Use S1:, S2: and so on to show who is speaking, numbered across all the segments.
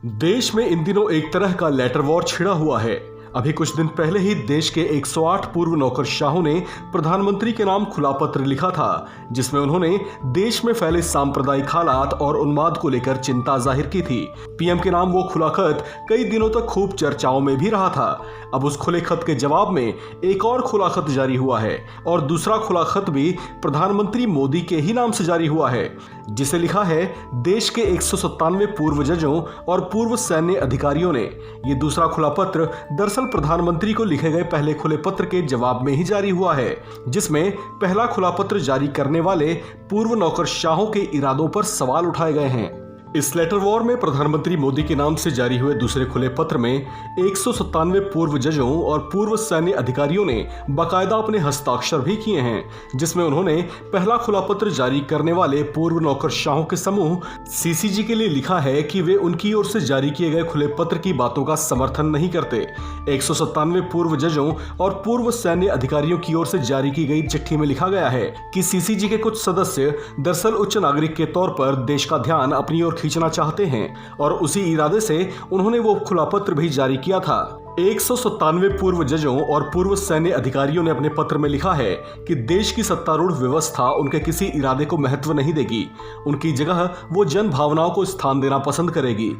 S1: देश में इन दिनों एक तरह का लेटर वॉर छिड़ा हुआ है। अभी कुछ दिन पहले ही देश के 108 पूर्व नौकरशाहों ने प्रधानमंत्री के नाम खुला पत्र लिखा था, जिसमें उन्होंने देश में फैले सांप्रदायिक हालात और उन्माद को लेकर चिंता जाहिर की थी। पीएम के नाम वो खुला खत कई दिनों तक खूब चर्चाओं में भी रहा था। अब उस खुले खत के जवाब में एक और खुला खत जारी हुआ है और दूसरा खुला खत भी प्रधानमंत्री मोदी के ही नाम से जारी हुआ है, जिसे लिखा है देश के 197 पूर्व जजों और पूर्व सैन्य अधिकारियों ने। ये दूसरा खुला पत्र दरअसल प्रधानमंत्री को लिखे गए पहले खुले पत्र के जवाब में ही जारी हुआ है, जिसमें पहला खुला पत्र जारी करने वाले पूर्व नौकरशाहों के इरादों पर सवाल उठाए गए हैं। इस लेटर वॉर में प्रधानमंत्री मोदी के नाम से जारी हुए दूसरे खुले पत्र में 197 पूर्व जजों और पूर्व सैन्य अधिकारियों ने बाकायदा अपने हस्ताक्षर भी किए हैं, जिसमें उन्होंने पहला खुला पत्र जारी करने वाले पूर्व नौकरशाहों के समूह सीसीजी के लिए लिखा है कि वे उनकी ओर से जारी किए गए खुले पत्र की बातों का समर्थन नहीं करते। 197 पूर्व जजों और पूर्व सैन्य अधिकारियों की ओर से जारी की गई चिट्ठी में लिखा गया है कि सीसीजी के कुछ सदस्य दरअसल उच्च नागरिक के तौर पर देश का ध्यान अपनी ओर खींचना चाहते हैं और उसी इरादे से उन्होंने वो खुला पत्र भी जारी किया था। 197 पूर्व जजों और पूर्व सैन्य अधिकारियों ने अपने पत्र में लिखा है कि देश की सत्तारूढ़ व्यवस्था उनके किसी इरादे को महत्व नहीं देगी। उनकी जगह वो जन भावनाओं को स्थान देना पसंद करेगी।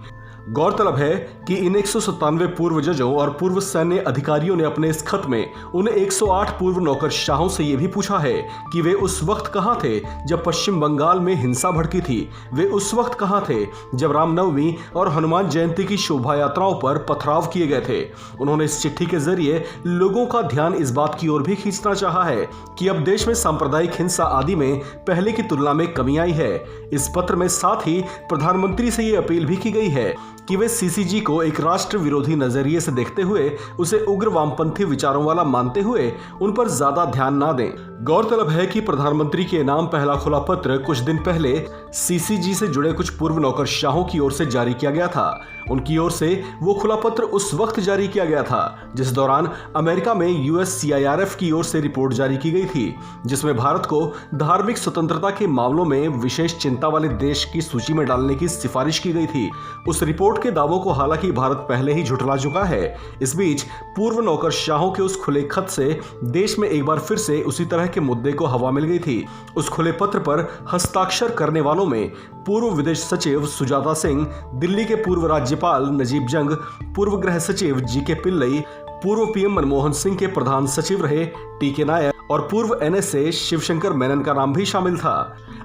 S1: गौरतलब है कि इन 197 पूर्व जजों और पूर्व सैन्य अधिकारियों ने अपने इस खत में उन 108 पूर्व नौकरशाहों से यह भी पूछा है कि वे उस वक्त कहां थे जब पश्चिम बंगाल में हिंसा भड़की थी। वे उस वक्त कहां थे जब रामनवमी और हनुमान जयंती की शोभा यात्राओं पर पथराव किए गए थे। उन्होंने इस चिट्ठी के जरिए लोगों का ध्यान इस बात की ओर भी खींचना चाहा है कि अब देश में सांप्रदायिक हिंसा आदि में पहले की तुलना में कमी आई है। इस पत्र में साथ ही प्रधानमंत्री से ये अपील भी की गई है कि वे सीसीजी को एक राष्ट्र विरोधी नजरिए से देखते हुए उसे उग्र वामपंथी विचारों वाला मानते हुए उन पर ज्यादा ध्यान ना दें। गौरतलब है कि प्रधानमंत्री के नाम पहला खुला पत्र कुछ दिन पहले सीसीजी से जुड़े कुछ पूर्व नौकरशाहों की ओर से जारी किया गया था। उनकी ओर से वो खुला पत्र उस वक्त जारी किया गया था जिस दौरान अमेरिका में USCIRF की ओर से रिपोर्ट जारी की गई थी, जिसमें भारत को धार्मिक स्वतंत्रता के मामलों में विशेष चिंता वाले देश की सूची में डालने की सिफारिश की गई थी। उस रिपोर्ट के दावों को हालांकि भारत पहले ही झुठला चुका है। इस बीच पूर्व नौकरशाहों के उस खुले खत से देश में एक बार फिर से उसी तरह के मुद्दे को हवा मिल गई थी। उस खुले पत्र पर हस्ताक्षर करने वालों में पूर्व विदेश सचिव सुजाता सिंह, दिल्ली के पूर्व राज्यपाल नजीब जंग, पूर्व गृह सचिव GK पिल्लई, पूर्व PM मनमोहन सिंह के प्रधान सचिव रहे TK नायर और पूर्व NSA शिवशंकर मेनन का नाम भी शामिल था।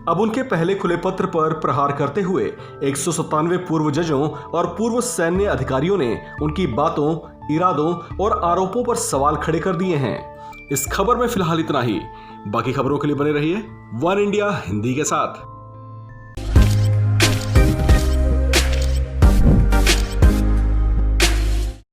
S1: अब उनके पहले खुले पत्र पर प्रहार करते हुए 197 पूर्व जजों और पूर्व सैन्य अधिकारियों ने उनकी बातों, इरादों और आरोपों पर सवाल खड़े कर दिए हैं। इस खबर में फिलहाल इतना ही। बाकी खबरों के लिए बने रहिए वन इंडिया हिंदी के साथ।